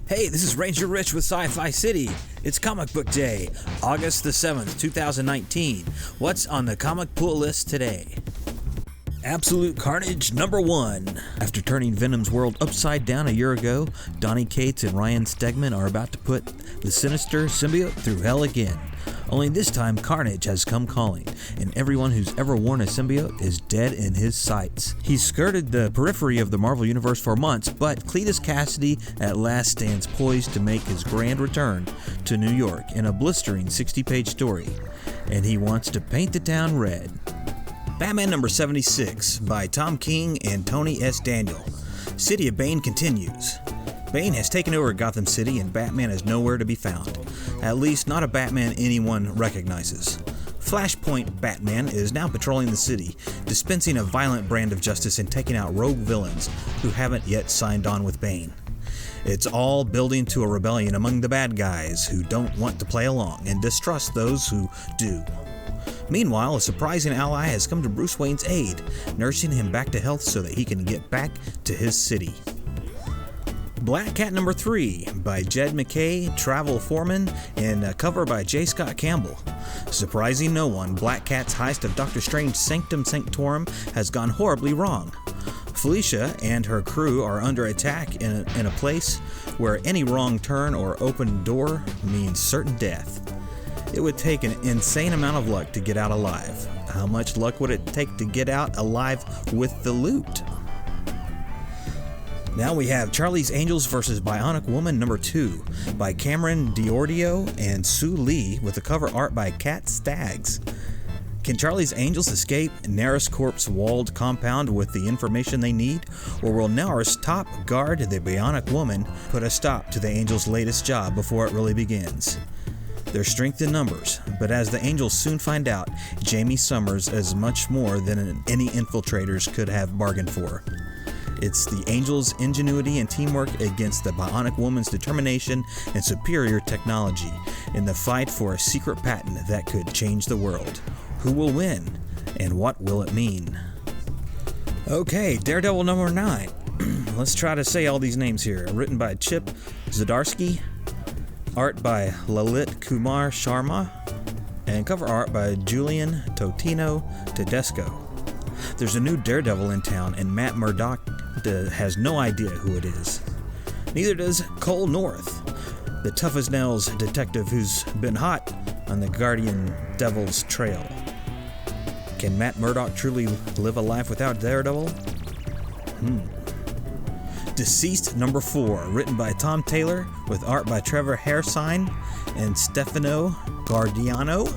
Hey, this is Ranger Rich with Sci-Fi City. It's Comic Book Day, August the 7th, 2019. What's on the comic pool list today? Absolute Carnage #1. After turning Venom's world upside down a year ago, Donny Cates and Ryan Stegman are about to put the Sinestro symbiote through hell again. Only this time, Carnage has come calling, and everyone who's ever worn a symbiote is dead in his sights. He's skirted the periphery of the Marvel Universe for months, but Cletus Cassidy at last stands poised to make his grand return to New York in a blistering 60-page story, and he wants to paint the town red. Batman #76 by Tom King and Tony S. Daniel. City of Bane continues. Bane has taken over Gotham City and Batman is nowhere to be found. At least not a Batman anyone recognizes. Flashpoint Batman is now patrolling the city, dispensing a violent brand of justice and taking out rogue villains who haven't yet signed on with Bane. It's all building to a rebellion among the bad guys who don't want to play along and distrust those who do. Meanwhile, a surprising ally has come to Bruce Wayne's aid, nursing him back to health so that he can get back to his city. Black Cat #3 by Jed McKay, Travel Foreman, and a cover by J. Scott Campbell. Surprising no one, Black Cat's heist of Doctor Strange's Sanctum Sanctorum has gone horribly wrong. Felicia and her crew are under attack in a place where any wrong turn or open door means certain death. It would take an insane amount of luck to get out alive. How much luck would it take to get out alive with the loot? Now we have Charlie's Angels vs. Bionic Woman #2 by Cameron Diordio and Sue Lee with a cover art by Kat Staggs. Can Charlie's Angels escape Naris Corp's walled compound with the information they need? Or will Naris' top guard, the Bionic Woman, put a stop to the Angels' latest job before it really begins? There's strength in numbers, but as the Angels soon find out, Jamie Summers is much more than any infiltrators could have bargained for. It's the Angels' ingenuity and teamwork against the Bionic Woman's determination and superior technology in the fight for a secret patent that could change the world. Who will win, and what will it mean? Okay, Daredevil #9. Let's try to say all these names here. Written by Chip Zdarsky, art by Lalit Kumar Sharma, and cover art by Julian Totino Tedesco. There's a new Daredevil in town, and Matt Murdock has no idea who it is. Neither does Cole North, the tough-as-nails detective who's been hot on the Guardian Devil's trail. Can Matt Murdock truly live a life without Daredevil? DCeased #4, written by Tom Taylor, with art by Trevor Hairsine and Stefano Guardiano,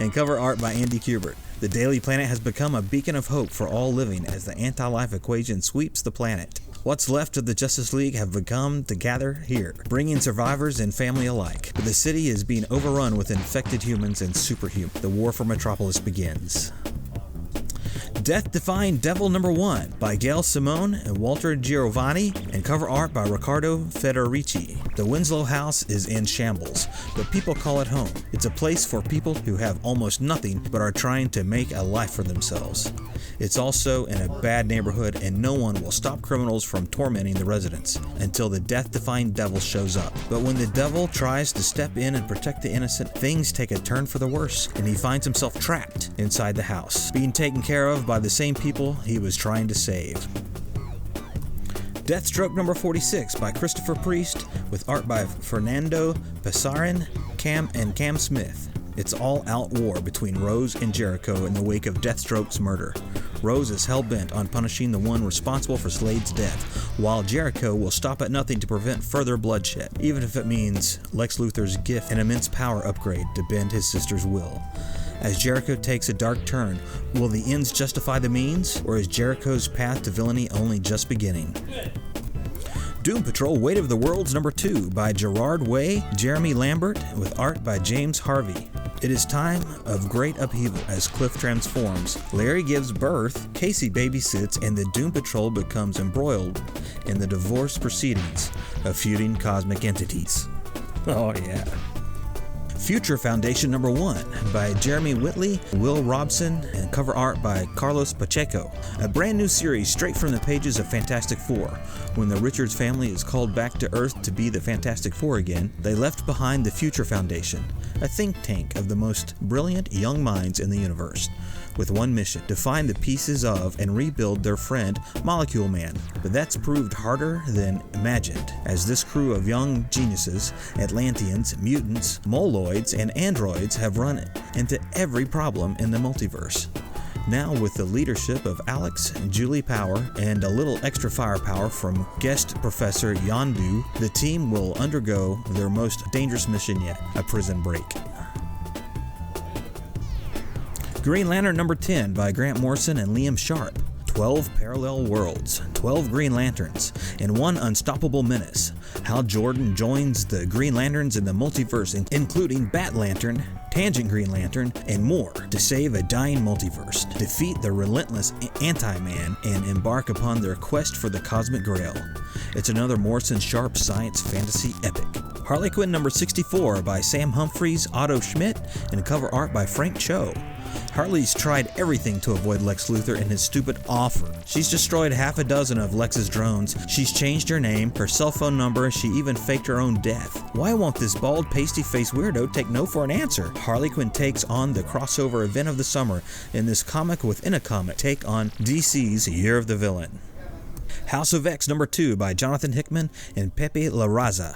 and cover art by Andy Kubert. The Daily Planet has become a beacon of hope for all living as the anti-life equation sweeps the planet. What's left of the Justice League have begun to gather here, bringing survivors and family alike. But the city is being overrun with infected humans and superhumans. The war for Metropolis begins. Death-Defying Devil #1 by Gail Simone and Walter Giovanni, and cover art by Riccardo Federici. The Winslow house is in shambles, but people call it home. It's a place for people who have almost nothing but are trying to make a life for themselves. It's also in a bad neighborhood, and no one will stop criminals from tormenting the residents until the death-defying devil shows up. But when the devil tries to step in and protect the innocent, things take a turn for the worse, and he finds himself trapped inside the house, being taken care of by the same people he was trying to save. Deathstroke #46 by Christopher Priest, with art by Fernando Pesarin, Cam Smith. It's all-out war between Rose and Jericho in the wake of Deathstroke's murder. Rose is hell-bent on punishing the one responsible for Slade's death, while Jericho will stop at nothing to prevent further bloodshed, even if it means Lex Luthor's gift an immense power upgrade to bend his sister's will. As Jericho takes a dark turn, will the ends justify the means, or is Jericho's path to villainy only just beginning? Doom Patrol Weight of the Worlds #2 by Gerard Way, Jeremy Lambert, with art by James Harvey. It is time of great upheaval as Cliff transforms, Larry gives birth, Casey babysits, and the Doom Patrol becomes embroiled in the divorce proceedings of feuding cosmic entities. Oh yeah. Future Foundation number 1 by Jeremy Whitley, Will Robson, and cover art by Carlos Pacheco. A brand new series straight from the pages of Fantastic Four. When the Richards family is called back to Earth to be the Fantastic Four again, they left behind the Future Foundation, a think tank of the most brilliant young minds in the universe, with one mission: to find the pieces of and rebuild their friend Molecule Man. But that's proved harder than imagined, as this crew of young geniuses, Atlanteans, mutants, moloids, and androids have run into every problem in the multiverse. Now, with the leadership of Alex and Julie Power and a little extra firepower from guest Professor Yondu, the team will undergo their most dangerous mission yet: a prison break. Green Lantern number 10 by Grant Morrison and Liam Sharp. 12 parallel worlds, 12 Green Lanterns, and one unstoppable menace. Hal Jordan joins the Green Lanterns in the multiverse, including Bat Lantern, Tangent Green Lantern, and more, to save a dying multiverse, defeat the relentless Anti-Man, and embark upon their quest for the Cosmic Grail. It's another Morrison Sharp science fantasy epic. Harley Quinn number 64 by Sam Humphries, Otto Schmidt, and cover art by Frank Cho. Harley's tried everything to avoid Lex Luthor and his stupid offer. She's destroyed half a dozen of Lex's drones. She's changed her name, her cell phone number, she even faked her own death. Why won't this bald, pasty-faced weirdo take no for an answer? Harley Quinn takes on the crossover event of the summer in this comic within a comic take on DC's Year of the Villain. House of X number 2 by Jonathan Hickman and Pepe Larraza.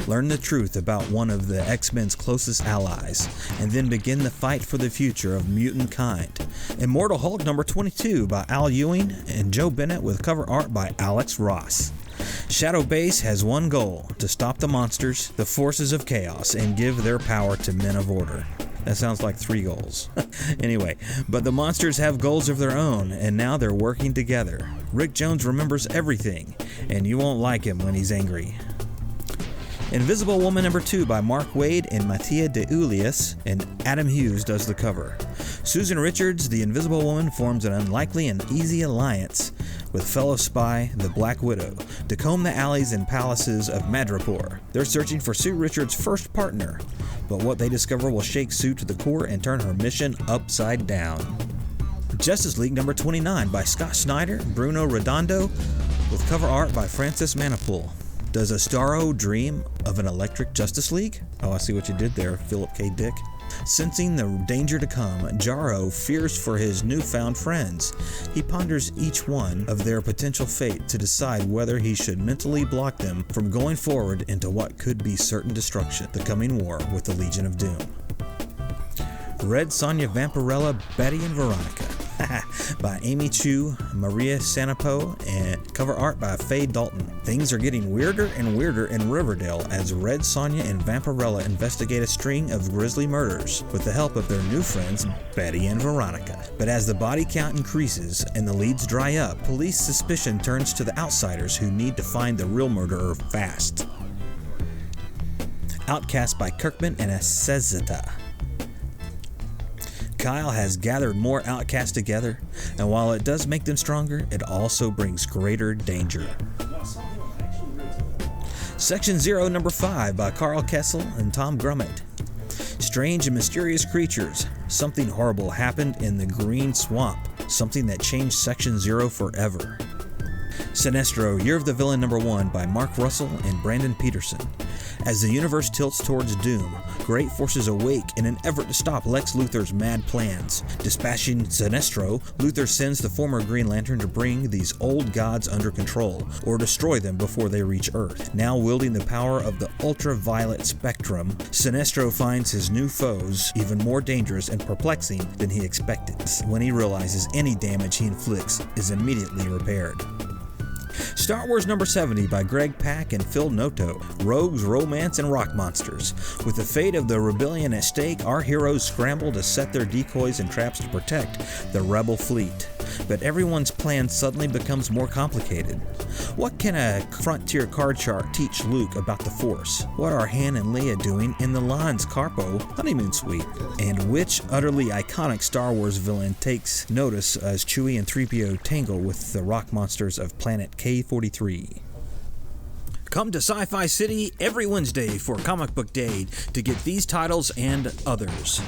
Learn the truth about one of the X-Men's closest allies, and then begin the fight for the future of mutant kind. Immortal Hulk number 22 by Al Ewing and Joe Bennett with cover art by Alex Ross. Shadow Base has one goal: to stop the monsters, the forces of chaos, and give their power to men of order. That sounds like 3 goals. Anyway, but the monsters have goals of their own, and now they're working together. Rick Jones remembers everything, and you won't like him when he's angry. Invisible Woman number 2 by Mark Waid and Mattia de Ulias, and Adam Hughes does the cover. Susan Richards, the Invisible Woman, forms an unlikely and easy alliance with fellow spy, the Black Widow, to comb the alleys and palaces of Madripoor. They're searching for Sue Richards' first partner, but what they discover will shake Sue to the core and turn her mission upside down. Justice League number 29 by Scott Snyder, Bruno Redondo, with cover art by Francis Manapul. Does Astaro dream of an electric Justice League? Oh, I see what you did there, Philip K. Dick. Sensing the danger to come, Jarro fears for his newfound friends. He ponders each one of their potential fate to decide whether he should mentally block them from going forward into what could be certain destruction, the coming war with the Legion of Doom. Red Sonja Vampirella, Betty and Veronica by Amy Chu, Maria Sanapo, and cover art by Faye Dalton. Things are getting weirder and weirder in Riverdale as Red Sonja and Vampirella investigate a string of grisly murders with the help of their new friends Betty and Veronica. But as the body count increases and the leads dry up, police suspicion turns to the outsiders who need to find the real murderer fast. Outcast by Kirkman and Acezeta. Kyle has gathered more outcasts together, and while it does make them stronger, it also brings greater danger. Section 0 number 5 by Carl Kessel and Tom Grummett. Strange and mysterious creatures. Something horrible happened in the Green Swamp, something that changed Section 0 forever. Sinestro, Year of the Villain number 1 by Mark Russell and Brandon Peterson. As the universe tilts towards doom, great forces awake in an effort to stop Lex Luthor's mad plans. Dispatching Sinestro, Luthor sends the former Green Lantern to bring these old gods under control, or destroy them before they reach Earth. Now wielding the power of the ultraviolet spectrum, Sinestro finds his new foes even more dangerous and perplexing than he expected, when he realizes any damage he inflicts is immediately repaired. Star Wars number 70 by Greg Pak and Phil Noto. Rogues, romance, and rock monsters. With the fate of the rebellion at stake, our heroes scramble to set their decoys and traps to protect the rebel fleet. But everyone's plan suddenly becomes more complicated. What can a frontier card chart teach Luke about the Force? What are Han and Leia doing in the Lan's Carpo honeymoon suite? And which utterly iconic Star Wars villain takes notice as Chewie and 3PO tangle with the rock monsters of planet K-43? Come to Sci-Fi City every Wednesday for Comic Book Day to get these titles and others.